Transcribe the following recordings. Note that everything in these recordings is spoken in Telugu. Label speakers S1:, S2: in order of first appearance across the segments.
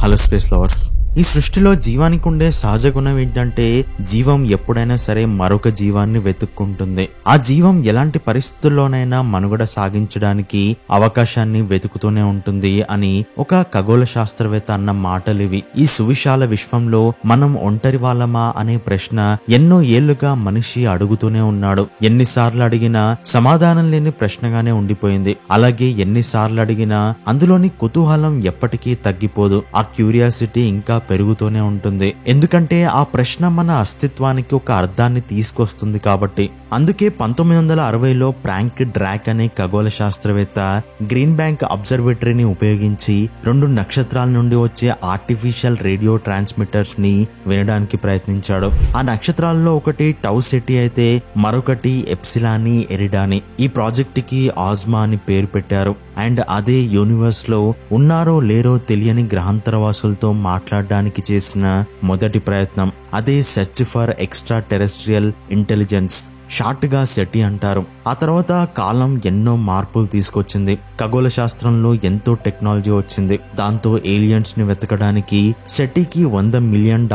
S1: Hello space lovers. ఈ సృష్టిలో జీవానికి ఉండే సహజ గుణం ఏంటంటే జీవం ఎప్పుడైనా సరే మరొక జీవాన్ని వెతుక్కుంటుంది. ఆ జీవం ఎలాంటి పరిస్థితుల్లోనైనా మనుగడ సాగించడానికి అవకాశాన్ని వెతుకుతూనే ఉంటుంది అని ఒక ఖగోళ శాస్త్రవేత్త అన్న మాటలివి. ఈ సువిశాల విశ్వంలో మనం ఒంటరి వాళ్ళమా అనే ప్రశ్న ఎన్నో ఏళ్లుగా మనిషి అడుగుతూనే ఉన్నాడు. ఎన్నిసార్లు అడిగినా సమాధానం లేని ప్రశ్నగానే ఉండిపోయింది. అలాగే ఎన్నిసార్లు అడిగినా అందులోని కుతూహలం ఎప్పటికీ తగ్గిపోదు. ఆ క్యూరియాసిటీ ఇంకా పెరుగుతూనే ఉంటుంది. ఎందుకంటే ఆ ప్రశ్న మన అస్తిత్వానికి ఒక అర్థాన్ని తీసుకొస్తుంది కాబట్టి. అందుకే 1960లో ఫ్రాంక్ డ్రాక్ అనే ఖగోళ శాస్త్రవేత్త గ్రీన్ బ్యాంక్ అబ్జర్వేటరీని ఉపయోగించి 2 నక్షత్రాల నుండి వచ్చే ఆర్టిఫిషియల్ రేడియో ట్రాన్స్మిటర్స్ ని వినడానికి ప్రయత్నించాడు. ఆ నక్షత్రాల్లో ఒకటి టౌ సెటీ అయితే మరొకటి ఎప్సిలాని ఎరిడాని. ఈ ప్రాజెక్ట్ కి ఆజ్మా అని పేరు పెట్టారు. అండ్ అదే యూనివర్స్ లో ఉన్నారో లేరో తెలియని గ్రహాంతరవాసులతో మాట్లాడడానికి చేసిన మొదటి ప్రయత్నం. అదే search for extra terrestrial intelligence, short గా సెటీ అంటారు. ఆ తర్వాత కాలం ఎన్నో మార్పులు తీసుకొచ్చింది. ఖగోళ శాస్త్రంలో ఎంతో టెక్నాలజీ వచ్చింది. దాంతో ఏలియన్స్ ని వెతకడానికి సెటీకి $100 మిలియన్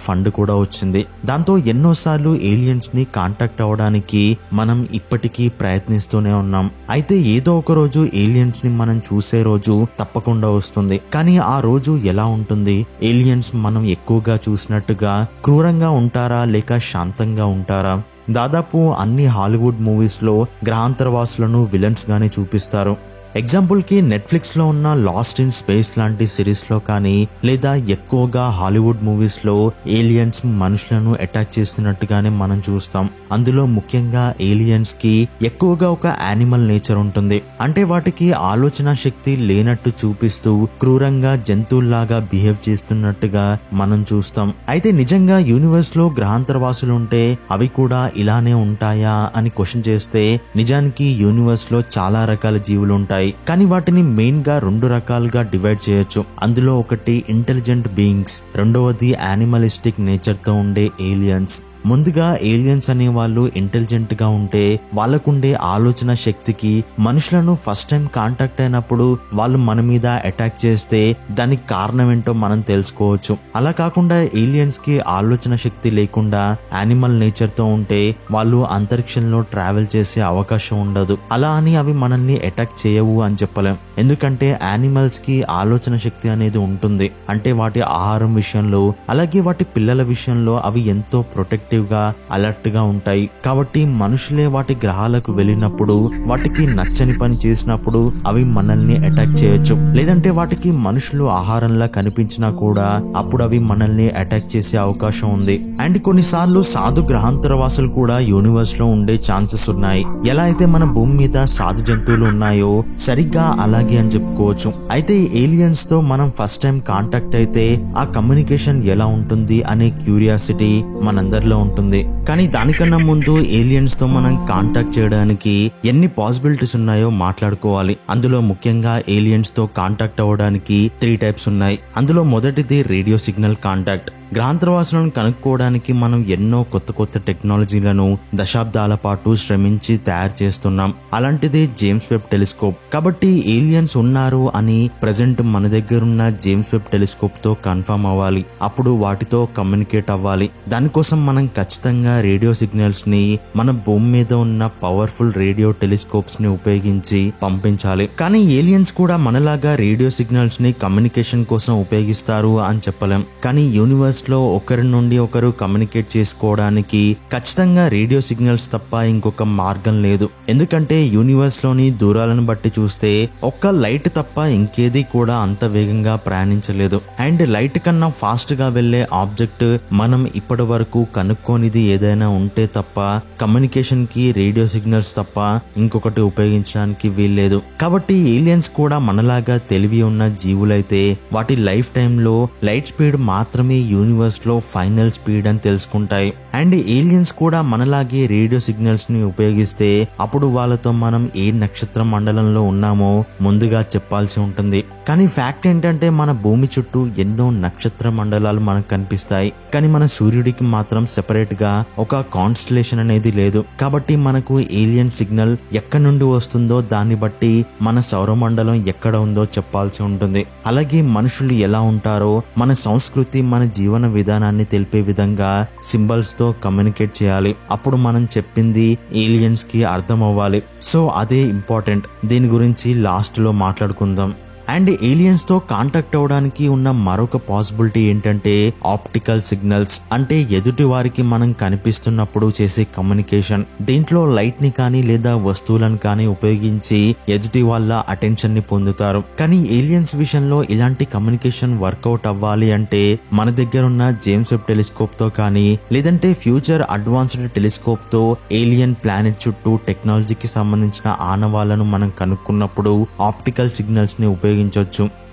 S1: ఫండ్ కూడా వచ్చింది. దాంతో ఎన్నోసార్లు ఏలియన్స్ ని కాంటాక్ట్ అవ్వడానికి మనం ఇప్పటికీ ప్రయత్నిస్తూనే ఉన్నాం. అయితే ఏదో ఒక రోజు ఏలియన్స్ ని మనం చూసే రోజు తప్పకుండా వస్తుంది. కానీ ఆ రోజు ఎలా ఉంటుంది? ఏలియన్స్ మనం ఎక్కువగా చూసినట్టుగా క్రూరంగా ఉంటారా లేక శాంతంగా ఉంటారా? దాదాపు అన్ని హాలీవుడ్ మూవీస్ లో గ్రహాంతరవాసులను విలన్స్ గానే చూపిస్తారు. ఎగ్జాంపుల్ కి నెట్ఫ్లిక్స్ లో ఉన్న లాస్ట్ ఇన్ స్పేస్ లాంటి సిరీస్ లో కానీ, లేదా ఎక్కువగా హాలీవుడ్ మూవీస్ లో ఏలియన్స్ మనుషులను అటాక్ చేస్తున్నట్టుగానే మనం చూస్తాం. అందులో ముఖ్యంగా ఏలియన్స్ కి ఎక్కువగా ఒక యానిమల్ నేచర్ ఉంటుంది. అంటే వాటికి ఆలోచన శక్తి లేనట్టు చూపిస్తూ క్రూరంగా జంతువుల్లాగా బిహేవ్ చేస్తున్నట్టుగా మనం చూస్తాం. అయితే నిజంగా యూనివర్స్ లో గ్రహాంతరవాసులు ఉంటే అవి కూడా ఇలానే ఉంటాయా అని క్వశ్చన్ చేస్తే, నిజానికి యూనివర్స్ లో చాలా రకాల జీవులు ఉంటాయి. కానీ వాటిని మెయిన్ గా 2 రకాలుగా డివైడ్ చేయొచ్చు. అందులో ఒకటి ఇంటెలిజెంట్ బీయింగ్స్, రెండవది యానిమలిస్టిక్ నేచర్ తో ఉండే ఏలియన్స్. ముందుగా ఏలియన్స్ అనే వాళ్ళు ఇంటెలిజెంట్ గా ఉంటే వాళ్ళకుండే ఆలోచన శక్తికి మనుషులను ఫస్ట్ టైం కాంటాక్ట్ అయినప్పుడు వాళ్ళు మన మీద అటాక్ చేస్తే దానికి కారణం ఏంటో మనం తెలుసుకోవచ్చు. అలా కాకుండా ఏలియన్స్ కి ఆలోచన శక్తి లేకుండా యానిమల్ నేచర్ తో ఉంటే వాళ్ళు అంతరిక్షంలో ట్రావెల్ చేసే అవకాశం ఉండదు. అలా అని అవి మనల్ని అటాక్ చేయవు అని చెప్పలేం. ఎందుకంటే యానిమల్స్ కి ఆలోచన శక్తి అనేది ఉంటుంది. అంటే వాటి ఆహారం విషయంలో, అలాగే వాటి పిల్లల విషయంలో అవి ఎంతో ప్రొటెక్టివ్ గా అలర్ట్ గా ఉంటాయి. కాబట్టి మనుషులే వాటి గ్రహాలకు వెళ్ళినప్పుడు, వాటికి నచ్చని పని చేసినప్పుడు అవి మనల్ని అటాక్ చేయొచ్చు. లేదంటే వాటికి మనుషులు ఆహారంలా కనిపించినా కూడా అప్పుడు అవి మనల్ని అటాక్ చేసే అవకాశం ఉంది. అండ్ కొన్నిసార్లు సాధు గ్రహాంతరవాసులు కూడా యూనివర్స్ లో ఉండే ఛాన్సెస్ ఉన్నాయి. ఎలా అయితే మన భూమి మీద సాధు జంతువులు ఉన్నాయో సరిగ్గా అలాగే అని చెప్పుకోవచ్చు. అయితే ఏలియన్స్ తో మనం ఫస్ట్ టైం కాంటాక్ట్ అయితే ఆ కమ్యూనికేషన్ ఎలా ఉంటుంది అనే క్యూరియాసిటీ మనందరిలో ఉంటుంది. కానీ దానికన్నా ముందు ఏలియన్స్ తో మనం కాంటాక్ట్ చేయడానికి ఎన్ని పాసిబిలిటీస్ ఉన్నాయో మాట్లాడుకోవాలి. అందులో ముఖ్యంగా ఏలియన్స్ తో కాంటాక్ట్ అవ్వడానికి 3 టైప్స్ ఉన్నాయి. అందులో మొదటిది రేడియో సిగ్నల్ కాంటాక్ట్. గ్రహాంతరవాసులను కనుక్కోవడానికి మనం ఎన్నో కొత్త టెక్నాలజీలను దశాబ్దాల పాటు శ్రమించి తయారు చేస్తున్నాం. అలాంటిది జేమ్స్ వెబ్ టెలిస్కోప్. కాబట్టి ఏలియన్స్ ఉన్నారు అని ప్రెజెంట్ మన దగ్గరున్న జేమ్స్ వెబ్ టెలిస్కోప్ తో కన్ఫర్మ్ అవ్వాలి. అప్పుడు వాటితో కమ్యూనికేట్ అవ్వాలి. దానికోసం మనం ఖచ్చితంగా రేడియో సిగ్నల్స్ ని మన భూమి మీద ఉన్న పవర్ఫుల్ రేడియో టెలిస్కోప్స్ ని ఉపయోగించి పంపించాలి. కానీ ఏలియన్స్ కూడా మనలాగా రేడియో సిగ్నల్స్ ని కమ్యూనికేషన్ కోసం ఉపయోగిస్తారు అని చెప్పలేం. కానీ యూనివర్స్ లో ఒకరి నుండి ఒకరు కమ్యూనికేట్ చేసుకోవడానికి ఖచ్చితంగా రేడియో సిగ్నల్స్ తప్ప ఇంకొక మార్గం లేదు. ఎందుకంటే యూనివర్స్ లోని దూరాలను బట్టి చూస్తే ఒక్క లైట్ తప్ప ఇంకేది కూడా అంత వేగంగా ప్రయాణించలేదు. అండ్ లైట్ కన్నా ఫాస్ట్ గా వెళ్లే ఆబ్జెక్ట్ మనం ఇప్పటి వరకు కనుక్కోనిది ఏదైనా ఉంటే తప్ప కమ్యూనికేషన్ కి రేడియో సిగ్నల్స్ తప్ప ఇంకొకటి ఉపయోగించడానికి వీల్లేదు. కాబట్టి ఏలియన్స్ కూడా మనలాగా తెలివి ఉన్న జీవులైతే వాటి లైఫ్ టైమ్ లో లైట్ స్పీడ్ మాత్రమే యూనివర్స్ లో ఫైనల్ స్పీడ్ అని తెలుసుకుంటాయి. అండ్ ఏలియన్స్ కూడా మనలాగే రేడియో సిగ్నల్స్ ని ఉపయోగిస్తే అప్పుడు వాళ్ళతో మనం ఏ నక్షత్ర మండలంలో ఉన్నామో ముందుగా చెప్పాల్సి ఉంటుంది. కానీ ఫ్యాక్ట్ ఏంటంటే మన భూమి చుట్టూ ఎన్నో నక్షత్ర మండలాలు మనకు కనిపిస్తాయి, కానీ మన సూర్యుడికి మాత్రం సెపరేట్ గా ఒక కాన్స్టలేషన్ అనేది లేదు. కాబట్టి మనకు ఏలియన్ సిగ్నల్ ఎక్కడి నుండి వస్తుందో దాన్ని బట్టి మన సౌరమండలం ఎక్కడ ఉందో చెప్పాల్సి ఉంటుంది. అలాగే మనుషులు ఎలా ఉంటారో, మన సంస్కృతి, మన జీవన విధానాన్ని తెలిపే విధంగా సింబల్స్ తో కమ్యూనికేట్ చేయాలి. అప్పుడు మనం చెప్పింది ఏలియన్స్ కి అర్థం అవ్వాలి. సో అదే ఇంపార్టెంట్. దీని గురించి లాస్ట్ లో మాట్లాడుకుందాం. అండ్ ఏలియన్స్ తో కాంటాక్ట్ అవడానికి ఉన్న మరొక పాసిబిలిటీ ఏంటంటే ఆప్టికల్ సిగ్నల్స్, అంటే ఎదుటి వారికి మనం కనిపిస్తున్నప్పుడు చేసే కమ్యూనికేషన్. దీంట్లో లైట్ ని కానీ లేదా వస్తువులను కానీ ఉపయోగించి ఎదుటి వాళ్ళ అటెన్షన్ ని పొందుతారు. కానీ ఏలియన్స్ విషయంలో ఇలాంటి కమ్యూనికేషన్ వర్కౌట్ అవ్వాలి అంటే మన దగ్గర ఉన్న జేమ్స్ వెబ్ టెలిస్కోప్ తో కానీ లేదంటే ఫ్యూచర్ అడ్వాన్స్డ్ టెలిస్కోప్ తో ఏలియన్ ప్లానెట్ చుట్టూ టెక్నాలజీకి సంబంధించిన ఆనవాళ్లను మనం కనుక్కున్నప్పుడు ఆప్టికల్ సిగ్నల్స్ ని ఉపయోగించవచ్చు.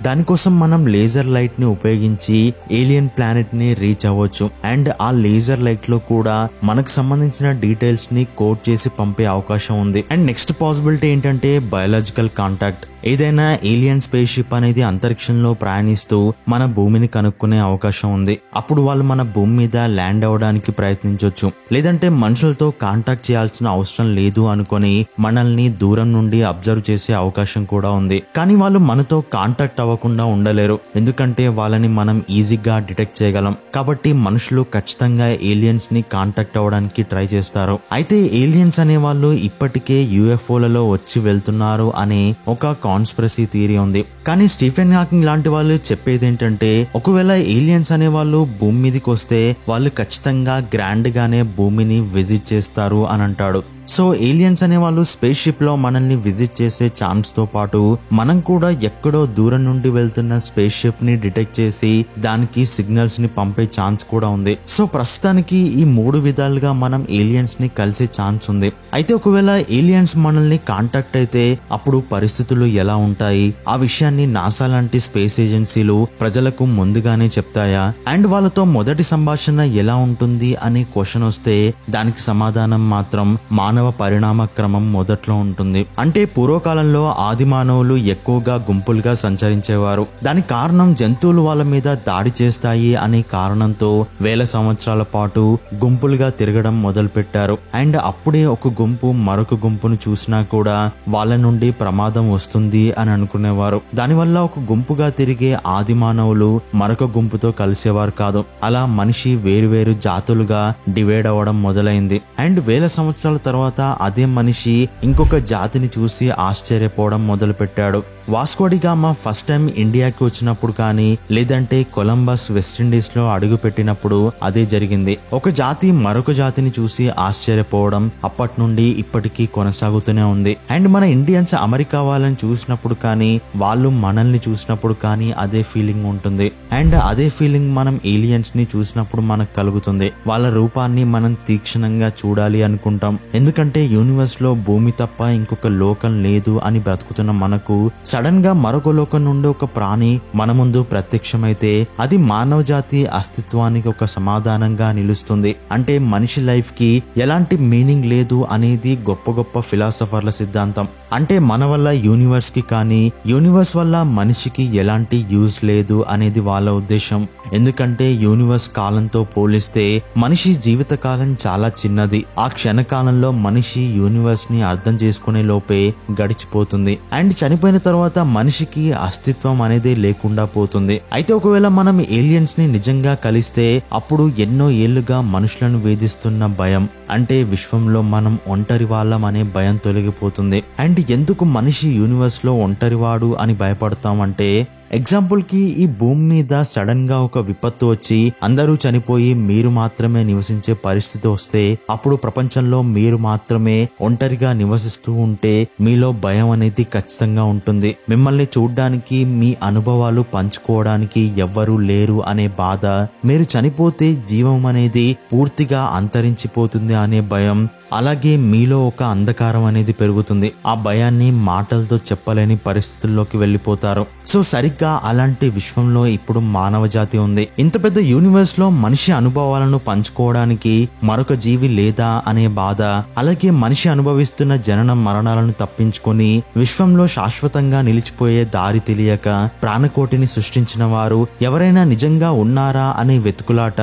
S1: దానికోసం మనం లేజర్ లైట్ ని ఉపయోగించి ఏలియన్ ప్లానెట్ ని రీచ్ అవ్వచ్చు. అండ్ ఆ లేజర్ లైట్ లో కూడా మనకు సంబంధించిన డీటెయిల్స్ ని కోడ్ చేసి పంపే అవకాశం ఉంది. అండ్ నెక్స్ట్ పాసిబిలిటీ ఏంటంటే బయాలజికల్ కాంటాక్ట్. ఏదైనా ఏలియన్ స్పేస్ షిప్ అనేది అంతరిక్షంలో ప్రయాణిస్తూ మన భూమిని కనుక్కునే అవకాశం ఉంది. అప్పుడు వాళ్ళు మన భూమి మీద ల్యాండ్ అవ్వడానికి ప్రయత్నించవచ్చు, లేదంటే మనుషులతో కాంటాక్ట్ చేయాల్సిన అవసరం లేదు అనుకొని మనల్ని దూరం నుండి అబ్జర్వ్ చేసే అవకాశం కూడా ఉంది. కానీ వాళ్ళు మనతో కాంటాక్ట్ అవ్వకుండా ఉండలేరు, ఎందుకంటే వాళ్ళని మనం ఈజీగా డిటెక్ట్ చేయగలం. కాబట్టి మనుషులు ఖచ్చితంగా ఏలియన్స్ ని కాంటాక్ట్ అవ్వడానికి ట్రై చేస్తారు. అయితే ఏలియన్స్ అనే వాళ్ళు ఇప్పటికే యుఎఫ్ఓలలో వచ్చి వెళ్తున్నారు అనే ఒక కాన్స్పిరసీ థియరీ ఉంది. కానీ స్టీఫెన్ హాకింగ్ లాంటి వాళ్ళు చెప్పేది ఏంటంటే ఒకవేళ ఏలియన్స్ అనే వాళ్ళు భూమి మీదకి వస్తే వాళ్ళు ఖచ్చితంగా గ్రాండ్ గానే భూమిని విజిట్ చేస్తారు అని అంటాడు. సో ఏలియన్స్ అనే వాళ్ళు స్పేస్ షిప్ లో మనల్ని విజిట్ చేసే ఛాన్స్ తో పాటు మనం కూడా ఎక్కడో దూరం నుండి వెళ్తున్న స్పేస్ షిప్ ని డిటెక్ట్ చేసి దానికి సిగ్నల్స్ ని పంపే ఛాన్స్ కూడా ఉంది. సో ప్రస్తుతానికి ఈ 3 విధాలుగా మనం ఏలియన్స్ ని కలిసే ఛాన్స్ ఉంది. అయితే ఒకవేళ ఏలియన్స్ మనల్ని కాంటాక్ట్ అయితే అప్పుడు పరిస్థితులు ఎలా ఉంటాయి? ఆ విషయాన్ని నాసా లాంటి స్పేస్ ఏజెన్సీలు ప్రజలకు ముందుగానే చెప్తాయా? అండ్ వాళ్ళతో మొదటి సంభాషణ ఎలా ఉంటుంది అనే క్వశ్చన్ వస్తే దానికి సమాధానం మాత్రం మానవ పరిణామ క్రమం మొదట్లో ఉంటుంది. అంటే పూర్వకాలంలో ఆది మానవులు ఎక్కువగా గుంపులుగా సంచరించేవారు. దానికి కారణం జంతువులు వాళ్ళ మీద దాడి చేస్తాయి అనే కారణంతో వేల సంవత్సరాల పాటు గుంపులుగా తిరగడం మొదలు పెట్టారు. అండ్ అప్పుడే ఒక గుంపు మరొక గుంపును చూసినా కూడా వాళ్ళ నుండి ప్రమాదం వస్తుంది అని అనుకునేవారు. దానివల్ల ఒక గుంపుగా తిరిగే ఆది మానవులు మరొక గుంపుతో కలిసేవారు కాదు. అలా మనిషి వేరువేరు జాతులుగా డివైడ్ అవ్వడం మొదలైంది. అండ్ వేల సంవత్సరాల తర్వాత అదే మనిషి ఇంకొక జాతిని చూసి ఆశ్చర్యపోవడం మొదలు పెట్టాడు. Vasco da Gama first time ఇండియాకి వచ్చినప్పుడు కానీ లేదంటే కొలంబస్ వెస్టిండీస్ లో అడుగు పెట్టినప్పుడు అదే జరిగింది. ఒక జాతి మరొక జాతిని చూసి ఆశ్చర్యపోవడం అప్పటి నుండి ఇప్పటికీ కొనసాగుతూనే ఉంది. అండ్ మన ఇండియన్స్ అమెరికా వాళ్ళని చూసినప్పుడు కానీ వాళ్ళు మనల్ని చూసినప్పుడు కానీ అదే ఫీలింగ్ ఉంటుంది. అండ్ అదే ఫీలింగ్ మనం ఏలియన్స్ ని చూసినప్పుడు మనకు కలుగుతుంది. వాళ్ళ రూపాన్ని మనం తీక్షణంగా చూడాలి అనుకుంటాం, ఎందుకంటే యూనివర్స్ లో భూమి తప్ప ఇంకొక లోకం లేదు అని బ్రతుకుతున్న మనకు సడన్ గా మరొక లోకం నుండి ఒక ప్రాణి మన ముందు ప్రత్యక్షమైతే అది మానవ జాతి అస్తిత్వానికి ఒక సమాధానంగా నిలుస్తుంది. అంటే మనిషి లైఫ్ కి ఎలాంటి మీనింగ్ లేదు అనేది గొప్ప గొప్ప ఫిలాసఫర్ల సిద్ధాంతం. అంటే మన వల్ల యూనివర్స్ కి కానీ యూనివర్స్ వల్ల మనిషికి ఎలాంటి యూజ్ లేదు అనేది వాళ్ళ ఉద్దేశం. ఎందుకంటే యూనివర్స్ కాలంతో పోలిస్తే మనిషి జీవిత కాలం చాలా చిన్నది. ఆ క్షణకాలంలో మనిషి యూనివర్స్ ని అర్థం చేసుకునే లోపే గడిచిపోతుంది. అండ్ చనిపోయిన తర్వాత మనిషికి అస్తిత్వం అనేది లేకుండా పోతుంది. అయితే ఒకవేళ మనం ఏలియన్స్ ని నిజంగా కలిస్తే అప్పుడు ఎన్నో ఏళ్లుగా మనుషులను వేధిస్తున్న భయం, అంటే విశ్వంలో మనం ఒంటరి వాళ్ళం అనే భయం తొలగిపోతుంది. అండ్ ఎందుకు మనిషి యూనివర్స్ లో ఒంటరివాడు అని భయపడతాం అంటే, ఎగ్జాంపుల్ కి ఈ భూమి మీద సడన్ గా ఒక విపత్తు వచ్చి అందరూ చనిపోయి మీరు మాత్రమే నివసించే పరిస్థితి వస్తే అప్పుడు ప్రపంచంలో మీరు మాత్రమే ఒంటరిగా నివసిస్తూ ఉంటే మీలో భయం అనేది ఖచ్చితంగా ఉంటుంది. మిమ్మల్ని చూడ్డానికి, మీ అనుభవాలు పంచుకోవడానికి ఎవ్వరూ లేరు అనే బాధ, మీరు చనిపోతే జీవం అనేది పూర్తిగా అంతరించిపోతుంది అనే భయం, అలాగే మీలో ఒక అంధకారం అనేది పెరుగుతుంది. ఆ భయాన్ని మాటలతో చెప్పలేని పరిస్థితుల్లోకి వెళ్ళిపోతారు. సో సరిగ్గా అలాంటి విశ్వంలో ఇప్పుడు మానవ జాతి ఉంది. ఇంత పెద్ద యూనివర్స్ లో మనిషి అనుభవాలను పంచుకోవడానికి మరొక జీవి లేదా అనే బాధ, అలాగే మనిషి అనుభవిస్తున్న జనన మరణాలను తప్పించుకొని విశ్వంలో శాశ్వతంగా నిలిచిపోయే దారి తెలియక ప్రాణకోటిని సృష్టించిన వారు ఎవరైనా నిజంగా ఉన్నారా అనే వెతుకులాట,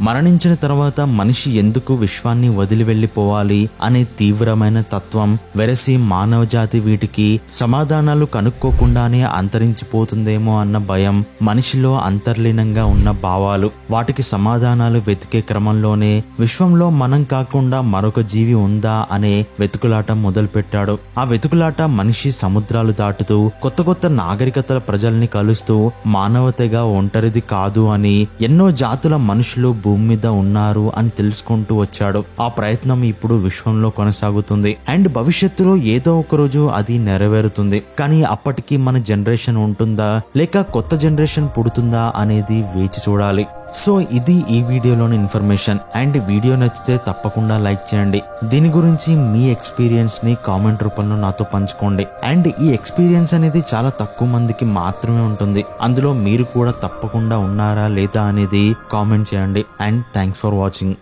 S1: మరణించిన తర్వాత మనిషి ఎందుకు విశ్వాన్ని వదిలి వెళ్లిపోవాలి అనే తీవ్రమైన తత్వం వెరసి మానవ జాతి వీటికి సమాధానాలు కనుక్కోకుండానే అంతరించిపోతుందేమో అన్న భయం, మనిషిలో అంతర్లీనంగా ఉన్న భావాలు, వాటికి సమాధానాలు వెతికే క్రమంలోనే విశ్వంలో మనం కాకుండా మరొక జీవి ఉందా అనే వెతుకులాట మొదలుపెట్టాడు. ఆ వెతుకులాట మనిషి సముద్రాలు దాటుతూ కొత్త కొత్త నాగరికతల ప్రజల్ని కలుస్తూ మానవతగా ఒంటరిది కాదు అని, ఎన్నో జాతుల మనుషులు భూమి మీద ఉన్నారు అని తెలుసుకుంటూ వచ్చాడు. ఆ ప్రయత్నం ఇప్పుడు విశ్వంలో కొనసాగుతుంది అండ్ భవిష్యత్తులో ఏదో ఒక రోజు అది నెరవేరుతుంది. కానీ అప్పటికి మన జనరేషన్ ఉంటుందా లేక కొత్త జనరేషన్ పుడుతుందా అనేది వేచి చూడాలి. సో ఇది ఈ వీడియోలోని ఇన్ఫర్మేషన్ అండ్ వీడియో నచ్చితే తప్పకుండా లైక్ చేయండి. దీని గురించి మీ ఎక్స్పీరియన్స్ ని కామెంట్ రూపంలో నాతో పంచుకోండి. అండ్ ఈ ఎక్స్పీరియన్స్ అనేది చాలా తక్కువ మందికి మాత్రమే ఉంటుంది. అందులో మీరు కూడా తప్పకుండా ఉన్నారా లేదా అనేది కామెంట్ చేయండి. And thanks for watching.